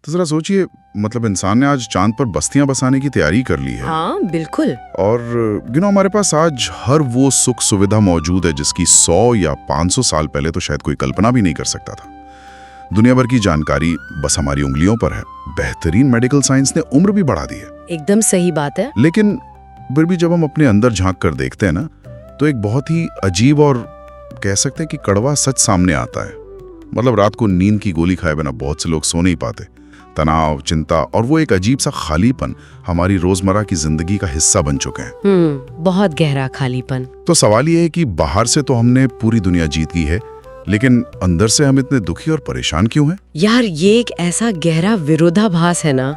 तो जरा सोचिए, मतलब इंसान ने आज चांद पर बस्तियां बसाने की तैयारी कर ली है। हाँ बिल्कुल। और हमारे पास आज हर वो सुख सुविधा मौजूद है जिसकी 100 या 500 साल पहले तो शायद कोई कल्पना भी नहीं कर सकता था। दुनिया भर की जानकारी बस हमारी उंगलियों पर है। बेहतरीन मेडिकल साइंस ने उम्र भी बढ़ा दी है। एकदम सही बात है। लेकिन फिर भी जब हम अपने अंदर झांक कर देखते हैं ना, तो एक बहुत ही अजीब और कह सकते हैं कि कड़वा सच सामने आता है। मतलब रात को नींद की गोली खाए बिना बहुत से लोग सो नहीं पाते। तनाव, चिंता और वो एक अजीब सा खालीपन हमारी रोजमर्रा की जिंदगी का हिस्सा बन चुके हैं। बहुत गहरा खालीपन। तो सवाल ये है कि बाहर से तो हमने पूरी दुनिया जीत गई है, लेकिन अंदर से हम इतने दुखी और परेशान क्यों हैं? यार ये एक ऐसा गहरा विरोधाभास है ना,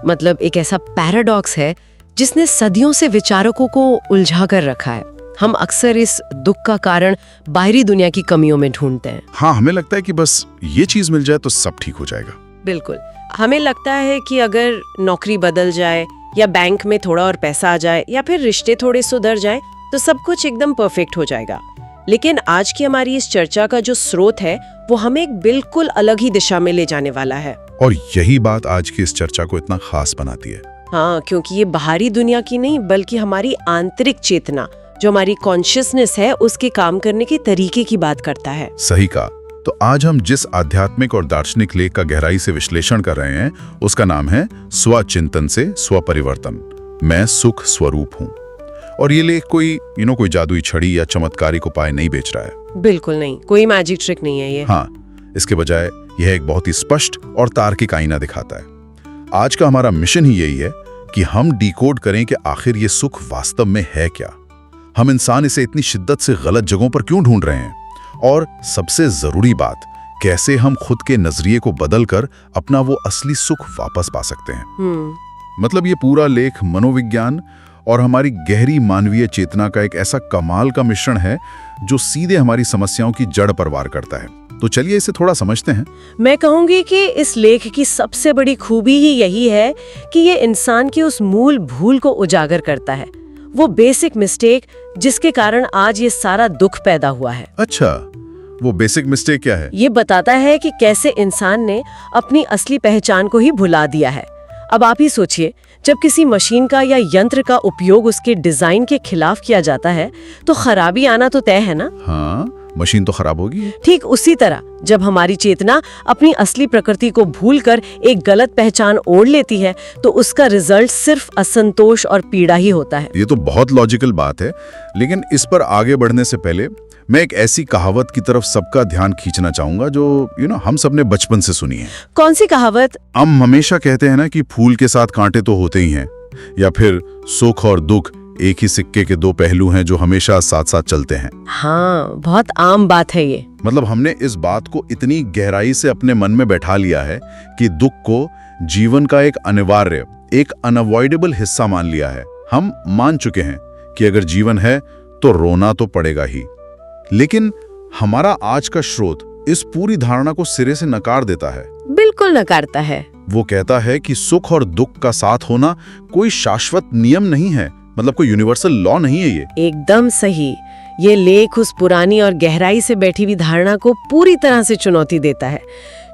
मतलब एक ऐसा पैराडॉक्स है जिसने सदियों से विचारकों को उलझा कर रखा है। हम अक्सर इस दुख का कारण बाहरी दुनिया की कमियों में ढूंढते हैं। हाँ, हमें लगता है कि बस ये चीज मिल जाए तो सब ठीक हो जाएगा। बिल्कुल, हमें लगता है कि अगर नौकरी बदल जाए या बैंक में थोड़ा और पैसा आ जाए या फिर रिश्ते थोड़े सुधर जाएं तो सब कुछ एकदम परफेक्ट हो जाएगा। लेकिन आज की हमारी इस चर्चा का जो स्रोत है वो हमें एक बिल्कुल अलग ही दिशा में ले जाने वाला है। और यही बात आज की इस चर्चा को इतना खास बनाती है। हाँ, क्योंकि ये बाहरी दुनिया की नहीं बल्कि हमारी आंतरिक चेतना, जो हमारी कॉन्शियसनेस है, उसके काम करने के तरीके की बात करता है। सही कहा। तो आज हम जिस आध्यात्मिक और दार्शनिक लेख का गहराई से विश्लेषण कर रहे हैं उसका नाम है स्वचिंतन से स्वपरिवर्तन, मैं सुख स्वरूप हूँ। और ये लेख कोई कोई जादुई छड़ी या चमत्कारिक उपाय नहीं बेच रहा है। बिल्कुल नहीं, कोई मैजिक ट्रिक नहीं है ये। हाँ, इसके बजाय यह एक बहुत ही स्पष्ट और तार्किक आईना दिखाता है। आज का हमारा मिशन ही यही है कि हम डिकोड करें कि आखिर ये सुख वास्तव में है क्या। हम इंसान इसे इतनी शिद्दत से गलत जगहों पर क्यों ढूंढ रहे हैं, और सबसे जरूरी बात, कैसे हम खुद के नजरिए को बदलकर अपना वो असली सुख वापस पा सकते हैं। मतलब ये पूरा लेख मनोविज्ञान और हमारी गहरी मानवीय चेतना का एक ऐसा कमाल का मिश्रण है जो सीधे हमारी समस्याओं की जड़ पर वार करता है। तो चलिए इसे थोड़ा समझते हैं। मैं कहूंगी कि इस लेख की सबसे बड़ी खूबी ही यही है कि ये इंसान की उस मूल भूल को उजागर करता है, वो बेसिक मिस्टेक जिसके कारण आज ये सारा दुख पैदा हुआ है। अच्छा, वो बेसिक मिस्टेक क्या है? ये बताता है कि कैसे इंसान ने अपनी असली पहचान को ही भुला दिया है। अब आप ही सोचिए, जब किसी मशीन का या यंत्र का उपयोग उसके डिजाइन के खिलाफ किया जाता है तो खराबी आना तो तय है ना। हाँ, मशीन तो खराब होगी। ठीक उसी तरह जब हमारी चेतना अपनी असली प्रकृति को भूलकर एक गलत पहचान ओढ़ लेती है तो उसका रिजल्ट सिर्फ असंतोष और पीड़ा ही होता है। ये तो बहुत लॉजिकल बात है, लेकिन इस पर आगे बढ़ने से पहले मैं एक ऐसी कहावत की तरफ सबका ध्यान खींचना चाहूंगा जो हम सबने बचपन से सुनी है। कौन सी कहावत? हम हमेशा कहते हैं ना कि फूल के साथ कांटे तो होते ही हैं, या फिर सुख और दुख एक ही सिक्के के दो पहलू हैं जो हमेशा साथ साथ चलते हैं। हाँ, बहुत आम बात है ये। मतलब हमने इस बात को इतनी गहराई से अपने मन में बैठा लिया है कि दुख को जीवन का एक अनिवार्य, एक अनअवॉइडेबल हिस्सा मान लिया है। हम मान चुके हैं कि अगर जीवन है तो रोना तो पड़ेगा ही। लेकिन हमारा आज का स्रोत इस पूरी धारणा को सिरे से नकार देता है। बिल्कुल नकारता है। वो कहता है कि सुख और दुख का साथ होना कोई शाश्वत नियम नहीं है, मतलब कोई यूनिवर्सल लॉ नहीं है ये। एकदम सही। ये लेख उस पुरानी और गहराई से बैठी हुई धारणा को पूरी तरह से चुनौती देता है।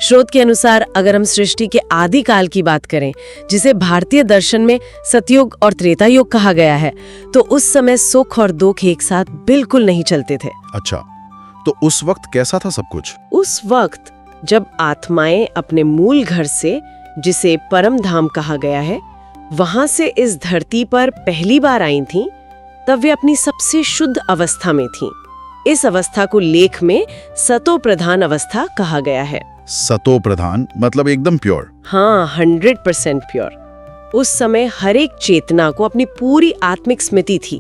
स्रोत के अनुसार अगर हम सृष्टि के आदि काल की बात करें, जिसे भारतीय दर्शन में सतयुग और त्रेता युग कहा गया है, तो उस समय सुख और दुख एक साथ बिल्कुल नहीं चलते थे। अच्छा, तो उस वक्त कैसा था सब कुछ? उस वक्त जब आत्माएं अपने मूल घर से, जिसे परम धाम कहा गया है, वहां से इस धरती पर पहली बार आई थीं, तब वे अपनी सबसे शुद्ध अवस्था में थीं। इस अवस्था को लेख में सतो प्रधान अवस्था कहा गया है। सतो प्रधान मतलब एकदम प्योर? हाँ, 100% प्योर। उस समय हर एक चेतना को अपनी पूरी आत्मिक स्मृति थी।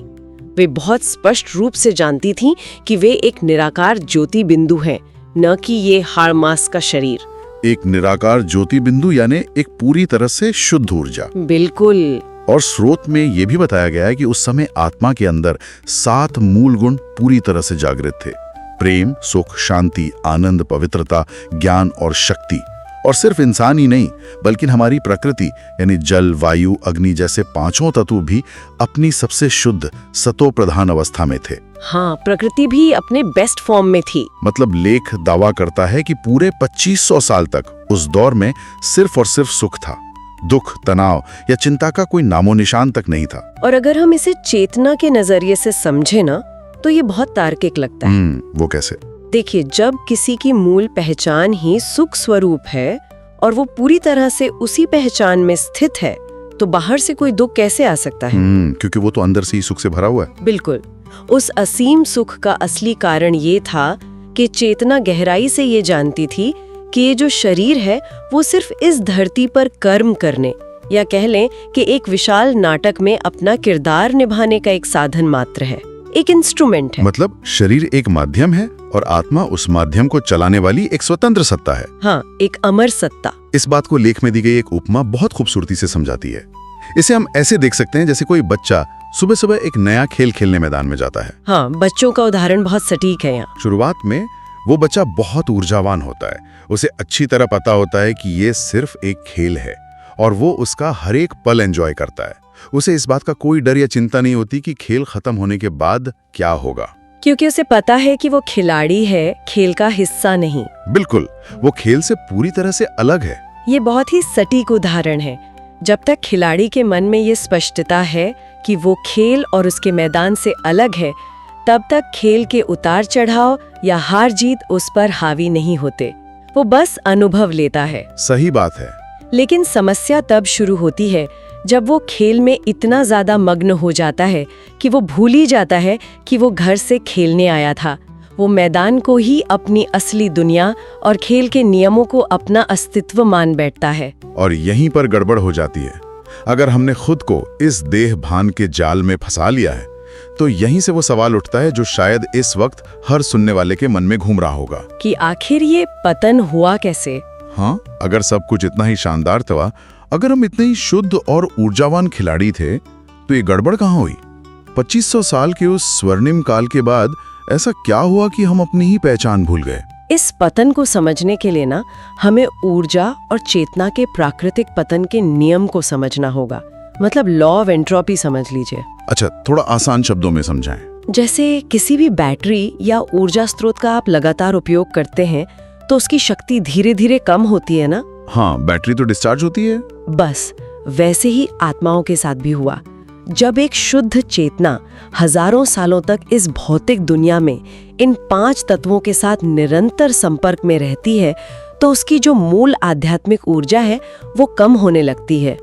वे बहुत स्पष्ट रूप से जानती थीं कि वे एक निराकार ज्योति बिंदु हैं, न कि ये हाड़ मांस का शरीर। एक निराकार ज्योति बिंदु यानी एक पूरी तरह से शुद्ध ऊर्जा। बिल्कुल। और स्रोत में यह भी बताया गया है कि उस समय आत्मा के अंदर 7 मूल गुण पूरी तरह से जागृत थे: प्रेम, सुख, शांति, आनंद, पवित्रता, ज्ञान और शक्ति। और सिर्फ इंसान ही नहीं बल्कि हमारी प्रकृति यानी जल, वायु, अग्नि जैसे पांचों तत्व भी अपनी सबसे शुद्ध सतो प्रधान अवस्था में थे। हाँ, प्रकृति भी अपने बेस्ट फॉर्म में थी। मतलब लेख दावा करता है कि पूरे 2500 साल तक उस दौर में सिर्फ और सिर्फ सुख था। दुख, तनाव या चिंता का कोई नामो निशान तक नहीं था। और अगर हम इसे चेतना के नजरिए से समझे ना, तो ये बहुत तार्किक लगता है। वो कैसे? देखिए, जब किसी की मूल पहचान ही सुख स्वरूप है और वो पूरी तरह से उसी पहचान में स्थित है, तो बाहर से कोई दुख कैसे आ सकता है? क्योंकि वो तो अंदर से ही सुख से भरा हुआ है। बिल्कुल। उस असीम सुख का असली कारण ये था कि चेतना गहराई से ये जानती थी कि ये जो शरीर है वो सिर्फ इस धरती पर कर्म करने, या कह लें कि एक विशाल नाटक में अपना किरदार निभाने का एक साधन मात्र है, एक इंस्ट्रूमेंट है। मतलब शरीर एक माध्यम है और आत्मा उस माध्यम को चलाने वाली एक स्वतंत्र सत्ता है। हाँ, एक अमर सत्ता। इस बात को लेख में दी गई एक उपमा बहुत खूबसूरती से समझाती है। इसे हम ऐसे देख सकते हैं जैसे कोई बच्चा सुबह सुबह एक नया खेल खेलने मैदान में जाता है। हाँ, बच्चों का उदाहरण बहुत सटीक है यहाँ। शुरुआत में वो बच्चा बहुत ऊर्जावान होता है। उसे अच्छी तरह पता होता है कि ये सिर्फ एक खेल है और वो उसका हर एक पल एंजॉय करता है। उसे इस बात का कोई डर या चिंता नहीं होती कि खेल खत्म होने के बाद क्या होगा, क्योंकि उसे पता है कि वो खिलाड़ी है, खेल का हिस्सा नहीं। बिल्कुल, वो खेल से पूरी तरह से अलग है। ये बहुत ही सटीक उदाहरण है। जब तक खिलाड़ी के मन में ये स्पष्टता है कि वो खेल और उसके मैदान से अलग है, तब तक खेल के उतार चढ़ाव या हार जीत उस पर हावी नहीं होते। वो बस अनुभव लेता है। सही बात है। लेकिन समस्या तब शुरू होती है जब वो खेल में इतना ज्यादा मग्न हो जाता है कि वो भूल ही जाता है कि वो घर से खेलने आया था। वो मैदान को ही अपनी असली दुनिया और खेल के नियमों को अपना अस्तित्व मान बैठता है। और यहीं पर गड़बड़ हो जाती है। अगर हमने खुद को इस देह भान के जाल में फंसा लिया है, तो यहीं से वो सवाल उठता है जो शायद इस वक्त हर सुनने वाले के मन में घूम रहा होगा कि आखिर ये पतन हुआ कैसे? हाँ, अगर सब कुछ इतना ही शानदार था, अगर हम इतने ही शुद्ध और ऊर्जावान खिलाड़ी थे, तो ये गड़बड़ कहाँ हुई? 2500 साल के उस स्वर्णिम काल के बाद ऐसा क्या हुआ कि हम अपनी ही पहचान भूल गए? इस पतन को समझने के लिए ना, हमें ऊर्जा और चेतना के प्राकृतिक पतन के नियम को समझना होगा। मतलब लॉ ऑफ एंट्रोपी समझ लीजिए। अच्छा, थोड़ा आसान शब्दों में समझाएं। जैसे किसी भी बैटरी या ऊर्जा स्रोत का आप लगातार उपयोग करते हैं, तो उसकी शक्ति धीरे धीरे कम होती है ना? हाँ, बैटरी तो डिस्चार्ज होती है। बस वैसे ही आत्माओं के साथ भी हुआ। जब एक शुद्ध चेतना हजारों सालों तक इस भौतिक दुनिया में इन 5 तत्वों के साथ निरंतर संपर्क में रहती है, तो उसकी जो मूल आध्यात्मिक ऊर्जा है वो कम होने लगती है।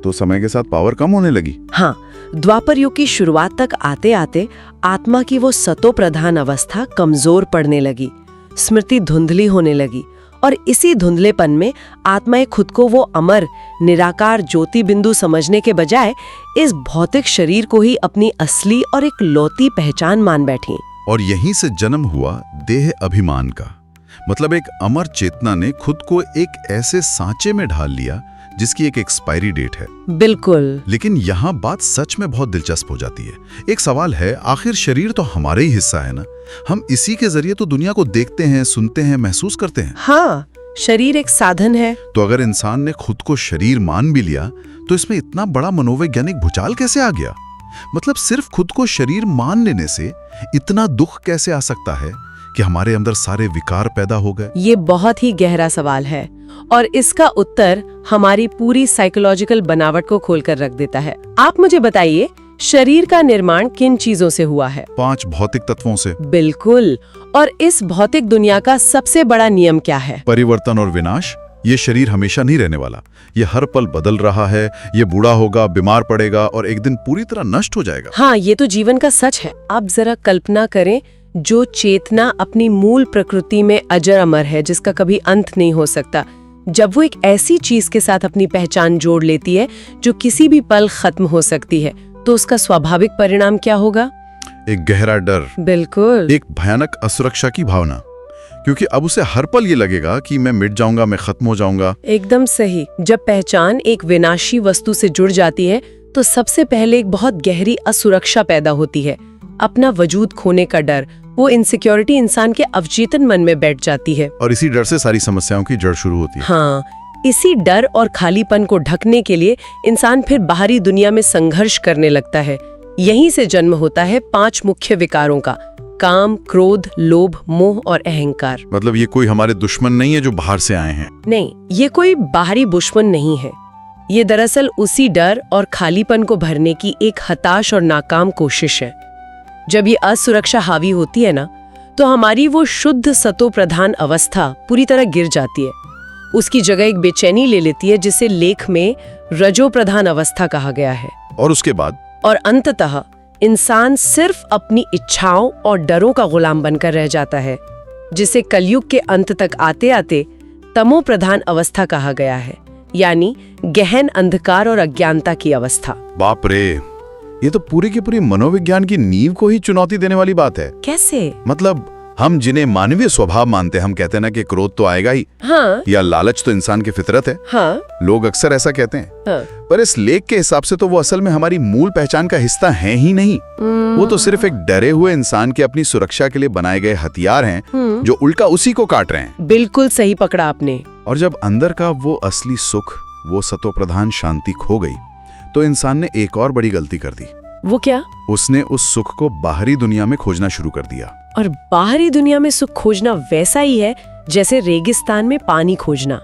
तो समय के साथ पावर कम होने लगी। हाँ, द्वापर युग की शुरुआत तक आते आते आत्मा की वो सतो प्रधान अवस्था कमजोर पड़ने लगी, स्मृति धुंधली होने लगी, और इसी धुंधलेपन में आत्माएं खुद को वो अमर निराकार ज्योति बिंदु समझने के बजाय इस भौतिक शरीर को ही अपनी असली और एक लौती पहचान मान बैठी। और यहीं से जन्म हुआ देह अभिमान का। मतलब एक अमर चेतना ने खुद को एक ऐसे सांचे में ढाल लिया जिसकी एक एक्सपायरी डेट है। बिल्कुल। लेकिन यहाँ बात सच में बहुत दिलचस्प हो जाती है। एक सवाल है, आखिर शरीर तो हमारे ही हिस्सा है ना? हम इसी के जरिए तो दुनिया को देखते हैं, सुनते हैं, महसूस करते हैं। हाँ, शरीर एक साधन है। तो अगर इंसान ने खुद को शरीर मान भी लिया, तो इसमें इतना बड़ा मनोवैज्ञानिक भूचाल कैसे आ गया? मतलब सिर्फ खुद को शरीर मान लेने से इतना दुख कैसे आ सकता है कि हमारे अंदर सारे विकार पैदा हो गए? ये बहुत ही गहरा सवाल है, और इसका उत्तर हमारी पूरी साइकोलॉजिकल बनावट को खोलकर रख देता है। आप मुझे बताइए, शरीर का निर्माण किन चीजों से हुआ है? 5 भौतिक तत्वों से। बिल्कुल। और इस भौतिक दुनिया का सबसे बड़ा नियम क्या है? परिवर्तन और विनाश। ये शरीर हमेशा नहीं रहने वाला, ये हर पल बदल रहा है। ये बूढ़ा होगा, बीमार पड़ेगा और एक दिन पूरी तरह नष्ट हो जाएगा। हाँ, ये तो जीवन का सच है। आप जरा कल्पना करें, जो चेतना अपनी मूल प्रकृति में अजर अमर है, जिसका कभी अंत नहीं हो सकता, जब वो एक ऐसी चीज के साथ अपनी पहचान जोड़ लेती है जो किसी भी पल खत्म हो सकती है, तो उसका स्वाभाविक परिणाम क्या होगा? एक गहरा डर। बिल्कुल। एक भयानक असुरक्षा की भावना, क्योंकि अब उसे हर पल ये लगेगा कि मैं मिट जाऊंगा, मैं खत्म हो जाऊंगा। एकदम सही। जब पहचान एक विनाशी वस्तु से जुड़ जाती है, तो सबसे पहले एक बहुत गहरी असुरक्षा पैदा होती है। अपना वजूद खोने का डर, वो इनसिक्योरिटी इंसान के अवचेतन मन में बैठ जाती है। और इसी डर से सारी समस्याओं की जड़ शुरू होती है। हाँ, इसी डर और खालीपन को ढकने के लिए इंसान फिर बाहरी दुनिया में संघर्ष करने लगता है। यहीं से जन्म होता है 5 मुख्य विकारों का: काम, क्रोध, लोभ, मोह और अहंकार। मतलब ये कोई हमारे दुश्मन नहीं है जो बाहर से आए हैं। नहीं, ये कोई बाहरी दुश्मन नहीं है। ये दरअसल उसी डर और खालीपन को भरने की एक हताश और नाकाम कोशिश है। जब ये असुरक्षा हावी होती है ना, तो हमारी वो शुद्ध सतो प्रधान अवस्था पूरी तरह गिर जाती है। उसकी जगह एक बेचैनी ले लेती है, जिसे लेख में रजो प्रधान अवस्था कहा गया है। और उसके बाद और अंततः इंसान सिर्फ अपनी इच्छाओं और डरों का गुलाम बनकर रह जाता है, जिसे कलयुग के अंत तक आते आते तमो प्रधान अवस्था कहा गया है, यानी गहन अंधकार और अज्ञानता की अवस्था। बाप रे, ये तो पूरी की पूरी मनोविज्ञान की नींव को ही चुनौती देने वाली बात है। कैसे? मतलब हम जिन्हें मानवीय स्वभाव मानते हैं, हम कहते हैं ना कि क्रोध तो आएगा ही, हाँ, या लालच तो इंसान की फितरत है। हाँ, लोग अक्सर ऐसा कहते हैं। हाँ। पर इस लेख के हिसाब से तो वो असल में हमारी मूल पहचान का हिस्सा है ही नहीं। वो तो सिर्फ एक डरे हुए इंसान के अपनी सुरक्षा के लिए बनाए गए हथियार हैं, जो उल्टा उसी को काट रहे हैं। बिल्कुल सही पकड़ा आपने। और जब अंदर का वो असली सुख, वो सतोप्रधान शांति खो गई, तो इंसान ने एक और बड़ी गलती कर दी। वो क्या? उसने उस सुख को बाहरी दुनिया में खोजना शुरू कर दिया। और बाहरी दुनिया में सुख खोजना वैसा ही है जैसे रेगिस्तान में पानी खोजना,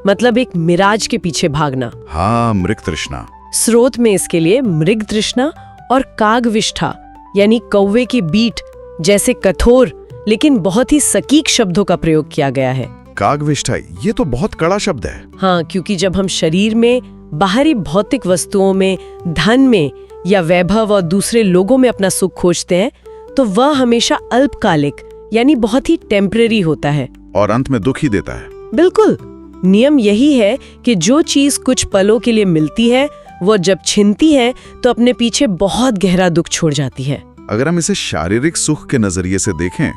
मतलब एक मिराज के पीछे भागना। हाँ, मृग तृष्णा। स्रोत में इसके लिए मृग तृष्णा और कागविष्ठा यानी कौवे की बीट जैसे कठोर लेकिन बहुत ही सटीक शब्दों का प्रयोग किया गया है। कागविष्ठा, ये तो बहुत कड़ा शब्द है। हाँ, क्योंकि जब हम शरीर में, बाहरी भौतिक वस्तुओं में, धन में या वैभव और दूसरे लोगों में अपना सुख खोजते हैं, तो वह हमेशा अल्पकालिक यानी बहुत ही टेम्परेरी होता है और अंत में दुख ही देता है। बिल्कुल। नियम यही है कि जो चीज कुछ पलों के लिए मिलती है, वो जब छिनती है तो अपने पीछे बहुत गहरा दुख छोड़ जाती है। अगर हम इसे शारीरिक सुख के नजरिए से देखें,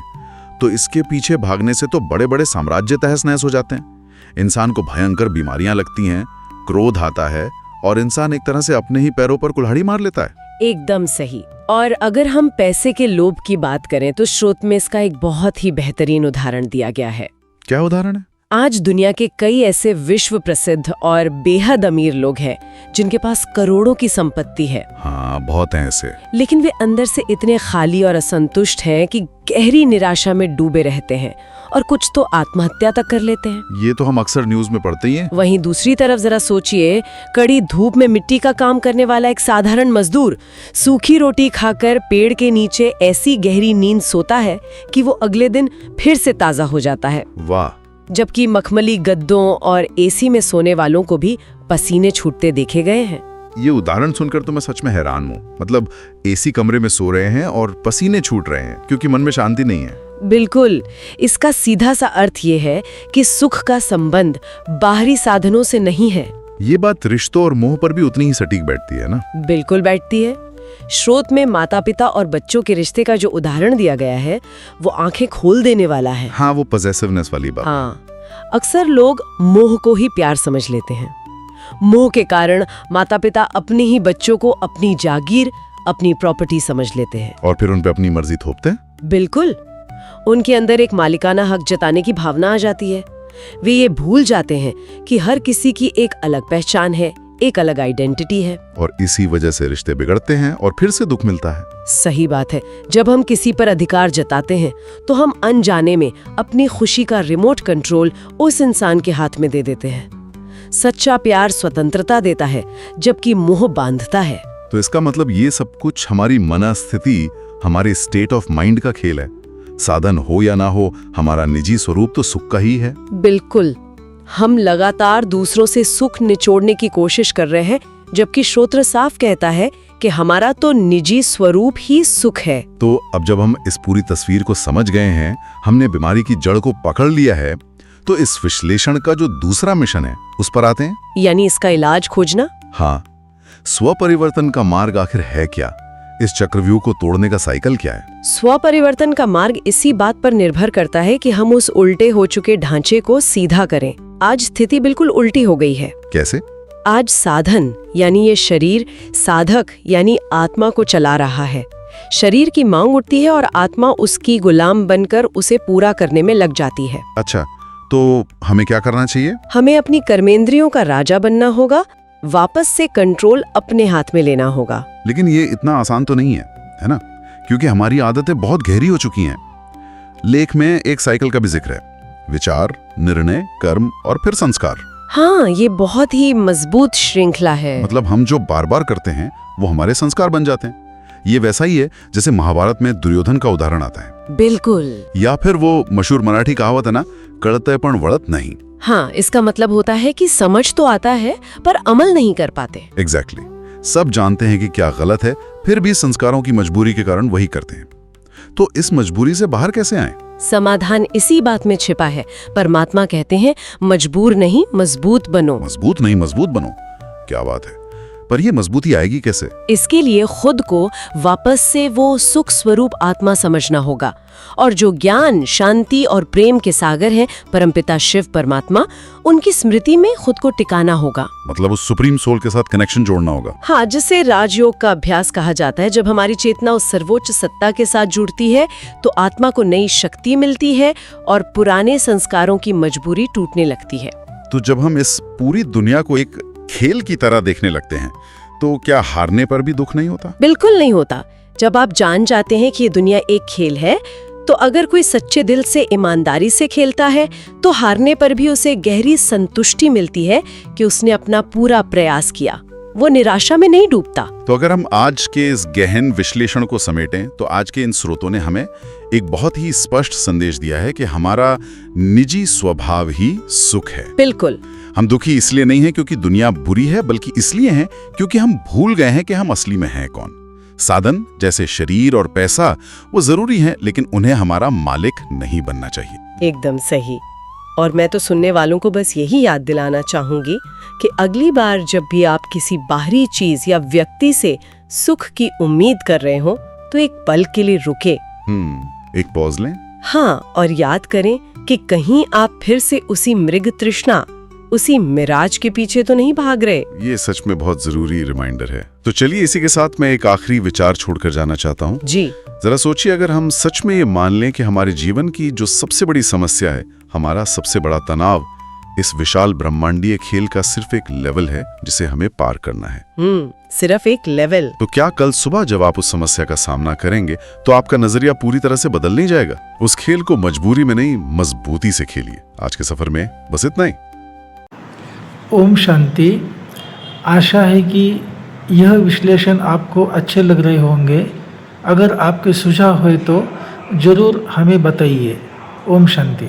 तो इसके पीछे भागने से तो बड़े बड़े साम्राज्य तहस नहस हो जाते हैं। इंसान को भयंकर बीमारियां लगती हैं, क्रोध आता है और इंसान एक तरह से अपने ही पैरों पर कुल्हाड़ी मार लेता है। एकदम सही। और अगर हम पैसे के लोभ की बात करें, तो स्रोत में इसका एक बहुत ही बेहतरीन उदाहरण दिया गया है। क्या उदाहरण है? आज दुनिया के कई ऐसे विश्व प्रसिद्ध और बेहद अमीर लोग हैं जिनके पास करोड़ों की संपत्ति है। हाँ, बहुत हैं ऐसे। लेकिन वे अंदर से इतने खाली और असंतुष्ट हैं कि गहरी निराशा में डूबे रहते हैं और कुछ तो आत्महत्या तक कर लेते हैं। ये तो हम अक्सर न्यूज में पढ़ते ही हैं। वहीं दूसरी तरफ जरा सोचिए, कड़ी धूप में मिट्टी का काम करने वाला एक साधारण मजदूर सूखी रोटी खाकर पेड़ के नीचे ऐसी गहरी नींद सोता है कि वो अगले दिन फिर से ताजा हो जाता है। वाह। जबकि मखमली गद्दों और एसी में सोने वालों को भी पसीने छूटते देखे गए हैं। ये उदाहरण सुनकर तो मैं सच में हैरान हूँ। मतलब एसी कमरे में सो रहे हैं और पसीने छूट रहे हैं क्योंकि मन में शांति नहीं है। बिल्कुल। इसका सीधा सा अर्थ ये है कि सुख का संबंध बाहरी साधनों से नहीं है। ये बात रिश्तों और मोह पर भी उतनी ही सटीक बैठती है ना? बिल्कुल बैठती है। स्रोत में माता पिता और बच्चों के रिश्ते का जो उदाहरण दिया गया है, वो आंखें खोल देने वाला है। हाँ, वो पॉसेसिवनेस वाली बात। हाँ, अक्सर लोग मोह को ही प्यार समझ लेते हैं। मोह के कारण माता पिता अपने ही बच्चों को अपनी जागीर, अपनी प्रॉपर्टी समझ लेते हैं और फिर उन पे अपनी मर्जी थोपते हैं। बिल्कुल। उनके अंदर एक मालिकाना हक जताने की भावना आ जाती है। वे ये भूल जाते हैं कि हर किसी की एक अलग पहचान है, एक अलग आइडेंटिटी है। और इसी वजह से रिश्ते बिगड़ते हैं और फिर से दुख मिलता है। सही बात है। जब हम किसी पर अधिकार जताते हैं, तो हम अनजाने में अपनी खुशी का रिमोट कंट्रोल उस इंसान के हाथ में दे देते हैं। सच्चा प्यार स्वतंत्रता देता है, जबकि मोह बांधता है। तो इसका मतलब ये सब कुछ हमारी मनस्थिति, हमारे स्टेट ऑफ माइंड का खेल है। साधन हो या ना हो, हमारा निजी स्वरूप तो सुख का ही है। बिल्कुल। हम लगातार दूसरों से सुख निचोड़ने की कोशिश कर रहे हैं, जबकि श्रोत्र साफ कहता है कि हमारा तो निजी स्वरूप ही सुख है। तो अब जब हम इस पूरी तस्वीर को समझ गए हैं, हमने बीमारी की जड़ को पकड़ लिया है, तो इस विश्लेषण का जो दूसरा मिशन है उस पर आते हैं, यानी इसका इलाज खोजना। हाँ, स्वपरिवर्तन का मार्ग आखिर है क्या? इस चक्रव्यूह को तोड़ने का साइकिल क्या है? स्वपरिवर्तन का मार्ग इसी बात पर निर्भर करता है कि हम उस उल्टे हो चुके ढांचे को सीधा करें। आज स्थिति बिल्कुल उल्टी हो गई है। कैसे? आज साधन यानी ये शरीर साधक यानी आत्मा को चला रहा है, शरीर की मांग उठती है और आत्मा उसकी गुलाम बनकर उसे पूरा करने में लग जाती है। अच्छा, तो हमें क्या करना चाहिए? हमें अपनी कर्मेंद्रियों का राजा बनना होगा, वापस से कंट्रोल अपने हाथ में लेना होगा। लेकिन ये इतना आसान तो नहीं है ना? क्योंकि हमारी आदतें बहुत गहरी हो चुकी हैं। लेख में एक साइकिल का भी जिक्र है, विचार, निर्णय, कर्म और फिर संस्कार। हाँ, ये बहुत ही मजबूत श्रृंखला है। मतलब हम जो बार बार करते हैं वो हमारे संस्कार बन जाते हैं। ये वैसा ही है जैसे महाभारत में दुर्योधन का उदाहरण आता है। बिल्कुल। या फिर वो मशहूर मराठी कहावत है ना, कळतंय पण वळत नहीं। हाँ, इसका मतलब होता है कि समझ तो आता है पर अमल नहीं कर पाते। एग्जैक्टली। सब जानते हैं कि क्या गलत है, फिर भी संस्कारों की मजबूरी के कारण वही करते हैं। तो इस मजबूरी से बाहर कैसे आए? समाधान इसी बात में छिपा है। परमात्मा कहते हैं, मजबूर नहीं मजबूत बनो। मजबूत नहीं मजबूत बनो, क्या बात है। पर ये मजबूती आएगी कैसे? इसके लिए खुद को वापस से वो सुख स्वरूप आत्मा समझना होगा, और जो ज्ञान, शांति और प्रेम के सागर हैं परमपिता शिव परमात्मा, उनकी स्मृति में खुद को टिकाना होगा। मतलब उस सुप्रीम सोल के साथ कनेक्शन जोड़ना होगा। हाँ, जिसे राजयोग का अभ्यास कहा जाता है। जब हमारी चेतना उस सर्वोच्च सत्ता के साथ जुड़ती है तो आत्मा को नई शक्ति मिलती है और पुराने संस्कारों की मजबूरी टूटने लगती है। तो जब हम इस पूरी दुनिया को एक खेल की तरह देखने लगते हैं तो क्या हारने पर भी दुख नहीं होता? बिल्कुल नहीं होता। जब आप जान जाते हैं कि ये दुनिया एक खेल है, तो अगर कोई सच्चे दिल से ईमानदारी से खेलता है तो हारने पर भी उसे गहरी संतुष्टि मिलती है कि उसने अपना पूरा प्रयास किया। वो निराशा में नहीं डूबता। तो अगर हम आज के इस गहन विश्लेषण को समेटें तो आज के इन स्रोतों ने हमें एक बहुत ही स्पष्ट संदेश दिया है कि हमारा निजी स्वभाव ही सुख है। बिल्कुल। हम दुखी इसलिए नहीं हैं क्योंकि दुनिया बुरी है, बल्कि इसलिए हैं क्योंकि हम भूल गए हैं कि हम असली में हैं कौन। साधन जैसे शरीर और पैसा वो जरूरी हैं, लेकिन उन्हें हमारा मालिक नहीं बनना चाहिए। एकदम सही। और मैं तो सुनने वालों को बस यही याद दिलाना चाहूंगी कि अगली बार जब भी आप किसी बाहरी चीज या व्यक्ति से सुख की उम्मीद कर रहे हो तो एक पल के लिए रुके। एक पॉज लें। हाँ, और याद करें कि कहीं आप फिर से उसी मृग तृष्णा, उसी मिराज के पीछे तो नहीं भाग रहे। ये सच में बहुत जरूरी रिमाइंडर है। तो चलिए इसी के साथ मैं एक आखिरी विचार छोड़कर जाना चाहता हूँ। जी। जरा सोचिए, अगर हम सच में ये मान लें कि हमारे जीवन की जो सबसे बड़ी समस्या है, हमारा सबसे बड़ा तनाव, इस विशाल ब्रह्मांडीय खेल का सिर्फ एक लेवल है जिसे हमें पार करना है। सिर्फ एक लेवल। तो क्या कल सुबह जब आप उस समस्या का सामना करेंगे तो आपका नजरिया पूरी तरह से बदल नहीं जाएगा? उस खेल को मजबूरी में नहीं, मजबूती से खेलिए। आज के सफर में बस इतना ही। ओम शांति। आशा है कि यह विश्लेषण आपको अच्छे लग रहे होंगे। अगर आपके सुझाव हुए तो ज़रूर हमें बताइए। ओम शांति।